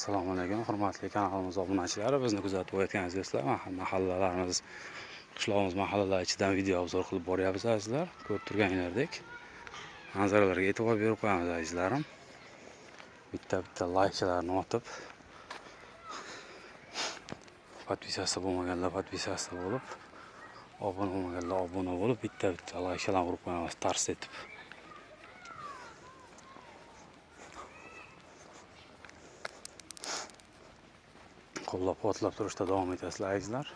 Assalomu alaykum, hurmatli kanalimiz obunachilari. Bizni kuzatib o'tganingizdek, mahallalarimiz, qishlog'imiz mahallalar ichidan video obzor qilib boryapmiz azizlar. Ko'rib turganingizdek, manzaralarga e'tibor berib qo'yamiz azizlarim. Bitta layklarni otib, podpisatsiya bo'lmaganlar podpisatsiya bo'lib, obuna bo'lmaganlar obuna bo'lib, bitta laykalarni urib qo'yamiz tars etib. Qo'llab-quvvatlab turishda davom etasizlar azizlar.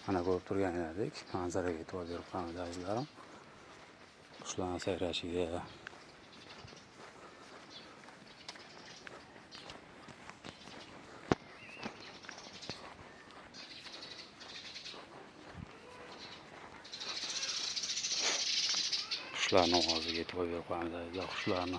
Mana ko'rib turganingizdek, manzaraga e'tibor berib qo'yamiz azizlarim. Qushlarning sayrashiga, qushlarning ovoziga e'tibor berib qo'yamiz azizlar. Qushlarni